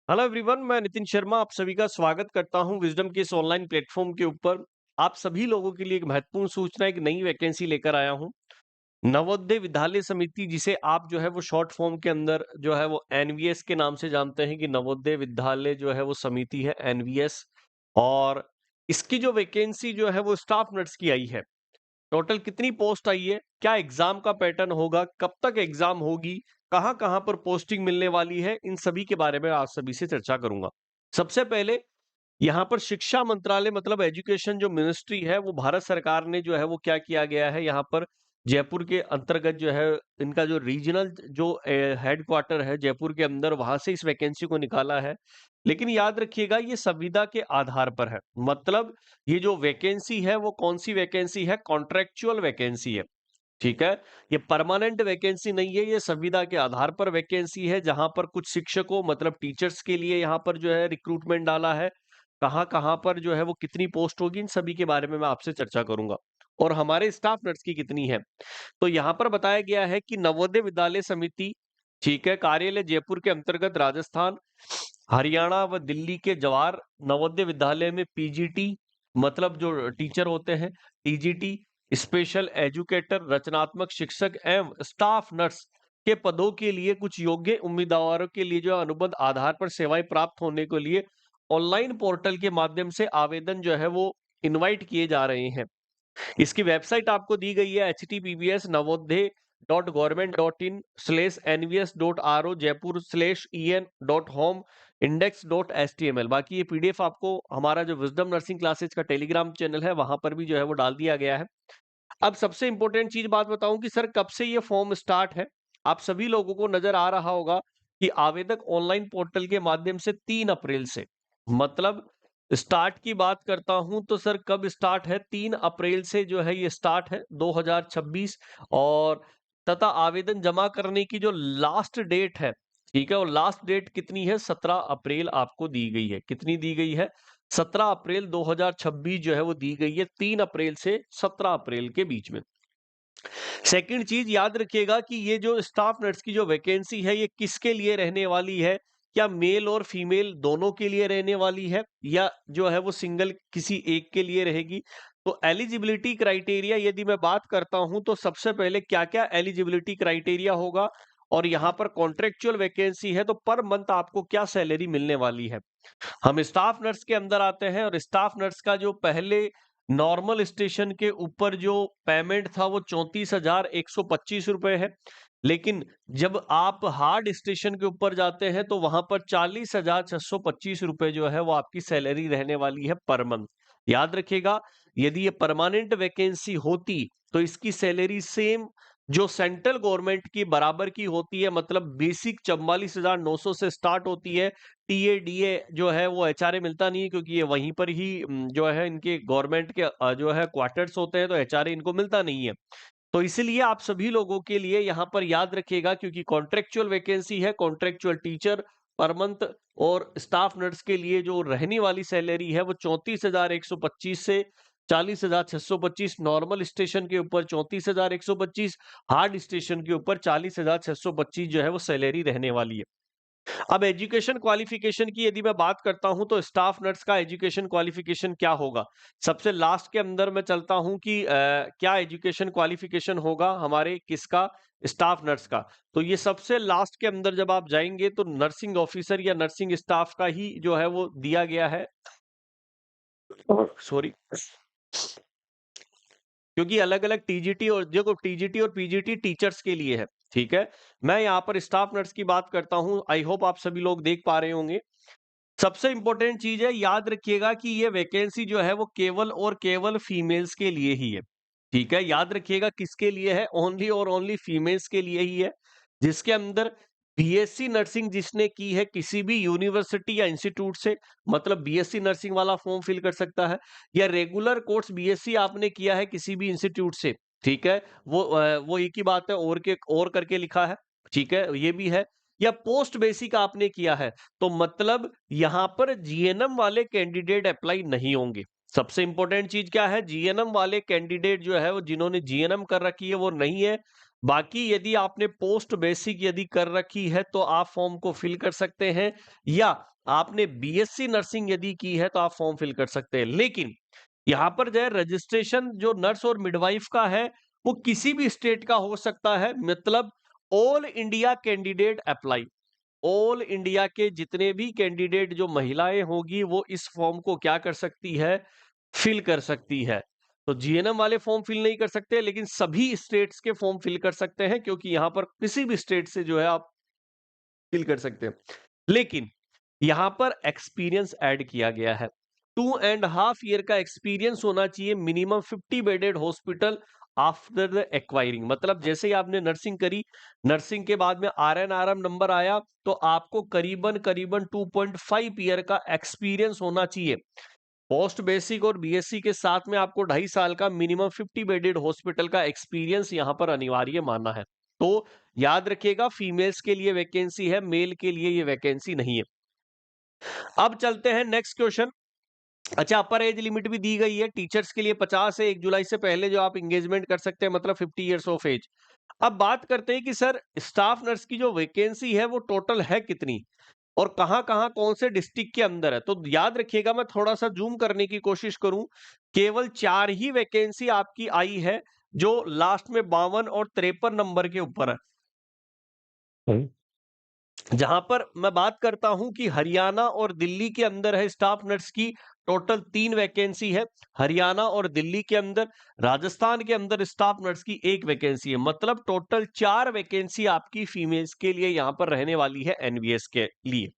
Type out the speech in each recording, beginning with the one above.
Hello everyone, मैं नितिन शर्मा आप सभी का स्वागत करता हूं विजडम के इस ऑनलाइन प्लेटफॉर्म के ऊपर। आप सभी लोगों के लिए एक महत्वपूर्ण सूचना, एक नई वैकेंसी लेकर आया हूं। नवोदय विद्यालय समिति, जिसे आप जो है वो शॉर्ट फॉर्म के अंदर जो है वो एनवीएस के नाम से जानते हैं, कि नवोदय विद्यालय जो है वो समिति है एनवीएस। और इसकी जो वैकेंसी जो है वो स्टाफ नर्स की आई है। टोटल कितनी पोस्ट आई है, क्या एग्जाम का पैटर्न होगा, कब तक एग्जाम होगी, कहां-कहां पर पोस्टिंग मिलने वाली है, इन सभी के बारे में आज सभी से चर्चा करूंगा। सबसे पहले यहाँ पर शिक्षा मंत्रालय मतलब एजुकेशन जो मिनिस्ट्री है, वो भारत सरकार ने जो है वो क्या किया गया है, यहाँ पर जयपुर के अंतर्गत जो है इनका जो रीजनल जो हेडक्वार्टर है जयपुर के अंदर, वहां से इस वैकेंसी को निकाला है। लेकिन याद रखिएगा, ये संविदा के आधार पर है। मतलब ये जो वैकेंसी है वो कौन सी वैकेंसी है, कॉन्ट्रेक्चुअल वैकेंसी है। ठीक है, ये परमानेंट वैकेंसी नहीं है, ये संविदा के आधार पर वैकेंसी है, जहां पर कुछ शिक्षकों मतलब टीचर्स के लिए यहाँ पर जो है रिक्रूटमेंट डाला है। कहाँ-कहाँ पर जो है वो कितनी पोस्ट होगी, इन सभी के बारे में मैं आपसे चर्चा करूंगा। और हमारे स्टाफ नर्स की कितनी है, तो यहाँ पर बताया गया है कि नवोदय विद्यालय समिति, ठीक है, कार्यालय जयपुर के अंतर्गत राजस्थान, हरियाणा व दिल्ली के जवाहर नवोदय विद्यालय में पीजीटी मतलब जो टीचर होते हैं, टीजीटी, स्पेशल एजुकेटर, रचनात्मक शिक्षक एवं स्टाफ नर्स के पदों के लिए कुछ योग्य उम्मीदवारों के लिए जो अनुबंध आधार पर सेवाएं प्राप्त होने के लिए ऑनलाइन पोर्टल के माध्यम से आवेदन जो है वो इनवाइट किए जा रहे हैं। इसकी वेबसाइट आपको दी गई है https://navodaya.in/nvs.ro jaypur/en.home index.html। बाकी ये पीडीएफ आपको हमारा जो विजडम नर्सिंग क्लासेस का टेलीग्राम चैनल है वहां पर भी जो है वो डाल दिया गया है। अब सबसे इंपॉर्टेंट चीज बात बताऊं कि सर कब से ये फॉर्म स्टार्ट है। आप सभी लोगों को नजर आ रहा होगा कि आवेदक ऑनलाइन पोर्टल के माध्यम से 3 अप्रैल से, मतलब स्टार्ट की बात करता हूं तो सर कब स्टार्ट है, 3 अप्रैल से जो है ये स्टार्ट है 2026। और तथा आवेदन जमा करने की जो लास्ट डेट है, ठीक है, और लास्ट डेट कितनी है, 17 अप्रैल आपको दी गई है। कितनी दी गई है, 17 अप्रैल 2026 जो है वो दी गई है, 3 अप्रैल से 17 अप्रैल के बीच में। सेकंड चीज याद रखिएगा कि ये जो स्टाफ नर्स की जो वैकेंसी है, ये किसके लिए रहने वाली है, क्या मेल और फीमेल दोनों के लिए रहने वाली है, या जो है वो सिंगल किसी एक के लिए रहेगी। तो एलिजिबिलिटी क्राइटेरिया यदि मैं बात करता हूं तो सबसे पहले क्या क्या एलिजिबिलिटी क्राइटेरिया होगा, और यहाँ पर कॉन्ट्रेक्चुअल वैकेंसी है तो पर मंथ आपको क्या सैलरी मिलने वाली है। हम स्टाफ नर्स के अंदर आते हैं, और स्टाफ नर्स का जो पहले नॉर्मल स्टेशन के ऊपर जो पेमेंट था वो 34,125 रुपए है। लेकिन जब आप हार्ड स्टेशन के ऊपर जाते हैं तो वहां पर 40,625 रुपए जो है वो आपकी सैलरी रहने वाली है पर मंथ। याद रखिएगा, यदि ये परमानेंट वैकेंसी होती तो इसकी सैलरी सेम जो सेंट्रल गवर्नमेंट की बराबर की होती है, मतलब बेसिक 44,900 से स्टार्ट होती है। टीए डीए जो है वो एचआरए मिलता नहीं है, क्योंकि ये वहीं पर ही जो है इनके गवर्नमेंट के जो है क्वार्टर्स होते हैं, तो एचआरए इनको मिलता नहीं है। तो इसीलिए आप सभी लोगों के लिए यहाँ पर याद रखिएगा, क्योंकि कॉन्ट्रेक्चुअल वैकेंसी है, कॉन्ट्रेक्चुअल टीचर पर मंथ और स्टाफ नर्स के लिए जो रहने वाली सैलरी है वो 34,125 से 40,625, नॉर्मल स्टेशन के ऊपर 34,125, हार्ड स्टेशन के ऊपर 40,625 जो है वो सैलरी रहने वाली है। अब एजुकेशन क्वालिफिकेशन की यदि मैं बात करता हूं तो स्टाफ नर्स का एजुकेशन क्वालिफिकेशन क्या होगा। सबसे लास्ट के अंदर मैं चलता हूं कि क्या एजुकेशन क्वालिफिकेशन होगा हमारे किसका, स्टाफ नर्स का। तो ये सबसे लास्ट के अंदर जब आप जाएंगे तो नर्सिंग ऑफिसर या नर्सिंग स्टाफ का ही जो है वो दिया गया है। सॉरी, क्योंकि अलग-अलग टीजीटी और देखो, टीजीटी और पीजीटी टीचर्स के लिए है, ठीक है। मैं यहाँ पर स्टाफ नर्स की बात करता हूँ, आई होप आप सभी लोग देख पा रहे होंगे। सबसे इंपॉर्टेंट चीज है, याद रखिएगा कि ये वैकेंसी जो है वो केवल और केवल फीमेल्स के लिए ही है। ठीक है, याद रखिएगा किसके लिए है, ओनली और ओनली फीमेल्स के लिए ही है। जिसके अंदर बीएससी नर्सिंग जिसने की है किसी भी यूनिवर्सिटी या इंस्टीट्यूट से, मतलब बीएससी नर्सिंग वाला फॉर्म फिल कर सकता है, या रेगुलर कोर्स बीएससी आपने किया है किसी भी इंस्टीट्यूट से, ठीक है, वो एक ही बात है, और करके लिखा है, ठीक है, ये भी है। या पोस्ट बेसिक आपने किया है, तो मतलब यहां पर जीएनएम वाले कैंडिडेट अप्लाई नहीं होंगे। सबसे इंपॉर्टेंट चीज क्या है, जीएनएम वाले कैंडिडेट जो है वो जिन्होंने जीएनएम कर रखी है वो नहीं है। बाकी यदि आपने पोस्ट बेसिक यदि कर रखी है तो आप फॉर्म को फिल कर सकते हैं, या आपने बीएससी नर्सिंग यदि की है तो आप फॉर्म फिल कर सकते हैं। लेकिन यहाँ पर जो है रजिस्ट्रेशन जो नर्स और मिडवाइफ का है वो किसी भी स्टेट का हो सकता है, मतलब all India candidate apply. All India के जितने भी कैंडिडेट जो महिलाएं होगी वो इस फॉर्म को क्या कर सकती है, फिल कर सकती है। तो जीएनएम वाले फॉर्म फिल नहीं कर सकते, लेकिन सभी स्टेट्स के फॉर्म फिल कर सकते हैं, क्योंकि यहां पर किसी भी स्टेट से जो है आप फिल कर सकते हैं। लेकिन यहां पर एक्सपीरियंस ऐड किया गया है। 2.5 ईयर का एक्सपीरियंस होना चाहिए minimum 50 bedded hospital after the acquiring. मतलब जैसे ही आपने नर्सिंग करी, नर्सिंग के बाद में आरएनआरएम नंबर आया, तो आपको करीबन करीबन 2.5 ईयर का एक्सपीरियंस होना चाहिए। पोस्ट बेसिक और बीएससी के साथ में आपको 2.5 साल का मिनिमम 50 बेडेड हॉस्पिटल का एक्सपीरियंस यहां पर अनिवार्य माना है। तो याद रखिएगा, फीमेल्स के लिए वैकेंसी है, मेल के लिए ये वैकेंसी नहीं है। अब चलते हैं नेक्स्ट क्वेश्चन। अच्छा, अपर एज लिमिट भी दी गई है टीचर्स के लिए 50 है, 1 जुलाई से पहले जो आप एंगेजमेंट कर सकते हैं, मतलब 50 इयर्स ऑफ एज। अब बात करते हैं कि सर स्टाफ नर्स की जो वैकेंसी है वो टोटल है कितनी और कहां-कहां कौन से डिस्ट्रिक्ट के अंदर है। तो याद रखिएगा, मैं थोड़ा सा जूम करने की कोशिश करूं, केवल 4 ही वैकेंसी आपकी आई है जो लास्ट में 52 और 53 नंबर के ऊपर है। जहां पर मैं बात करता हूं कि हरियाणा और दिल्ली के अंदर है स्टाफ नर्स की टोटल 3 वैकेंसी है। हरियाणा और दिल्ली के अंदर, राजस्थान के अंदर स्टाफ नर्स की 1 वैकेंसी है। मतलब टोटल 4 वैकेंसी आपकी फीमेल्स के लिए यहां पर रहने वाली है एनवीएस के लिए।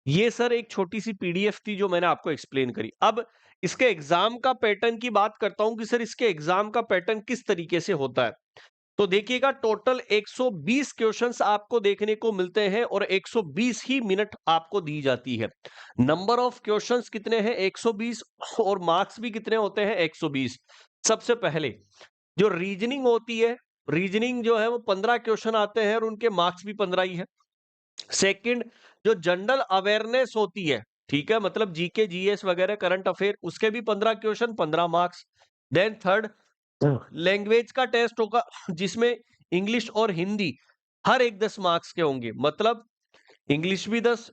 ये सर एक छोटी सी पीडीएफ थी जो मैंने आपको एक्सप्लेन करी। अब इसके एग्जाम का पैटर्न की बात करता हूं कि सर इसके एग्जाम का पैटर्न किस तरीके से होता है। तो देखिएगा, टोटल 120 क्वेश्चंस आपको देखने को मिलते हैं और 120 ही मिनट आपको दी जाती है। नंबर ऑफ क्वेश्चंस कितने हैं? 120। और मार्क्स भी कितने होते हैं? 120। सबसे पहले जो रीजनिंग होती है, रीजनिंग जो है वो 15 क्वेश्चन आते हैं और उनके मार्क्स भी 15 ही है। सेकंड, जो जनरल अवेयरनेस होती है, ठीक है, मतलब जीके जीएस वगैरह करंट अफेयर, उसके भी 15 question, 15 marks. Then third, language का टेस्ट होगा जिसमें इंग्लिश और हिंदी हर एक 10 मार्क्स के होंगे। मतलब इंग्लिश भी 10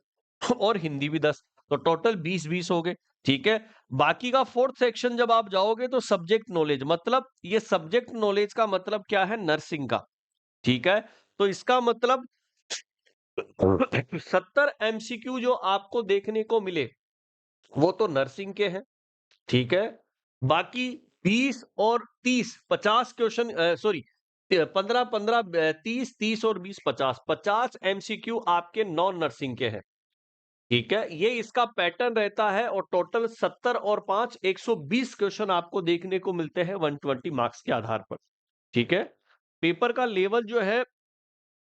और हिंदी भी 10, तो टोटल 20-20 हो गए। ठीक है। बाकी का फोर्थ सेक्शन जब आप जाओगे तो सब्जेक्ट नॉलेज, मतलब ये सब्जेक्ट नॉलेज का मतलब क्या है? नर्सिंग का। ठीक है। तो इसका मतलब 70 एमसीक्यू जो आपको देखने को मिले वो तो नर्सिंग के हैं। ठीक है। बाकी 20 और 30, 50 क्वेश्चन, सॉरी, 15-15, 30-30 और 20-50, 50 एमसीक्यू आपके नॉन नर्सिंग के हैं। ठीक है, ये इसका पैटर्न रहता है और टोटल 70 और 5 120 क्वेश्चन आपको देखने को मिलते हैं 120 मार्क्स के आधार पर। ठीक है। पेपर का लेवल जो है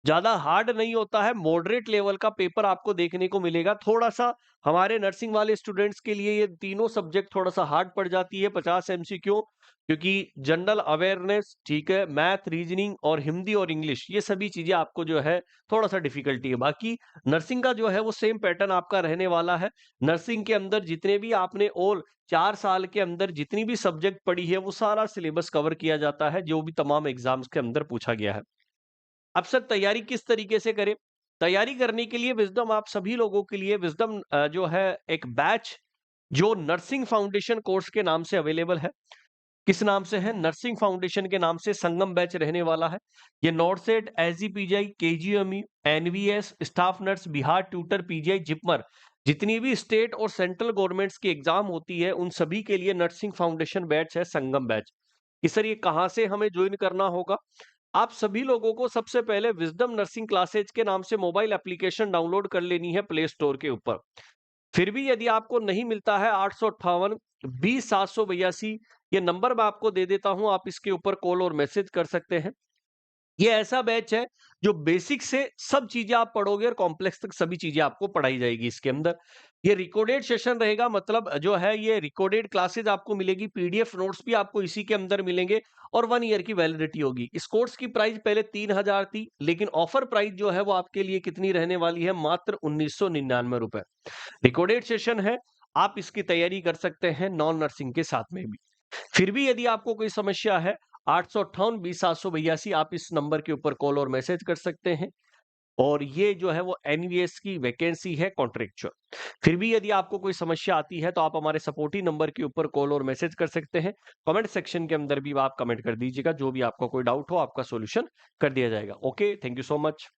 ज्यादा हार्ड नहीं होता है, मॉडरेट लेवल का पेपर आपको देखने को मिलेगा। थोड़ा सा हमारे नर्सिंग वाले स्टूडेंट्स के लिए ये तीनों सब्जेक्ट थोड़ा सा हार्ड पड़ जाती है, 50 एमसीक्यू, क्योंकि जनरल अवेयरनेस, ठीक है, मैथ, रीजनिंग और हिंदी और इंग्लिश, ये सभी चीजें आपको जो है थोड़ा सा डिफिकल्टी है। बाकी नर्सिंग का जो है वो सेम पैटर्न आपका रहने वाला है। नर्सिंग के अंदर जितने भी आपने और 4 साल के अंदर जितनी भी सब्जेक्ट पढ़ी है वो सारा सिलेबस कवर किया जाता है, जो भी तमाम एग्जाम्स के अंदर पूछा गया है। अब सर तैयारी किस तरीके से करें? तैयारी करने के लिए विज़डम आप सभी लोगों के लिए विज़डम जो है एक बैच जो नर्सिंग फाउंडेशन कोर्स के नाम से अवेलेबल है। किस नाम से है? नर्सिंग फाउंडेशन के नाम से संगम बैच रहने वाला है। ये NORCET, SGPGI, KGMU, NVS, staff nurse, Bihar tutor, PGI, JIPMER, जितनी भी स्टेट और सेंट्रल गवर्नमेंट्स की एग्जाम होती है उन सभी के लिए नर्सिंग फाउंडेशन बैच है, संगम बैच। कि सर ये कहाँ से हमें ज्वाइन करना होगा? आप सभी लोगों को सबसे पहले विजडम नर्सिंग क्लासेज के नाम से मोबाइल एप्लीकेशन डाउनलोड कर लेनी है प्ले स्टोर के ऊपर। फिर भी यदि आपको नहीं मिलता है, 858-20-782 ये नंबर मैं आपको दे देता हूं, आप इसके ऊपर कॉल और मैसेज कर सकते हैं। ये ऐसा बैच है जो बेसिक से सब चीजें आप पढ़ोगे और कॉम्प्लेक्स तक सभी चीजें आपको पढ़ाई जाएगी इसके अंदर। ये रिकॉर्डेड सेशन रहेगा, मतलब जो है ये रिकॉर्डेड क्लासेज आपको मिलेगी, पीडीएफ नोट्स भी आपको इसी के अंदर मिलेंगे और 1 ईयर की वैलिडिटी होगी। इस कोर्स की प्राइस पहले 3000 थी, लेकिन ऑफर प्राइस जो है वो आपके लिए कितनी रहने वाली है? मात्र 1999 रुपए। रिकॉर्डेड सेशन है, आप इसकी तैयारी कर सकते हैं नॉन नर्सिंग के साथ में भी। फिर भी यदि आपको कोई समस्या है, 858-20-782 आप इस नंबर के ऊपर कॉल और मैसेज कर सकते हैं। और ये जो है वो एनवीएस की वैकेंसी है कॉन्ट्रेक्चुअल। फिर भी यदि आपको कोई समस्या आती है तो आप हमारे सपोर्टिव नंबर के ऊपर कॉल और मैसेज कर सकते हैं। कमेंट सेक्शन के अंदर भी आप कमेंट कर दीजिएगा, जो भी आपका कोई डाउट हो आपका सॉल्यूशन कर दिया जाएगा। Okay, thank you so much.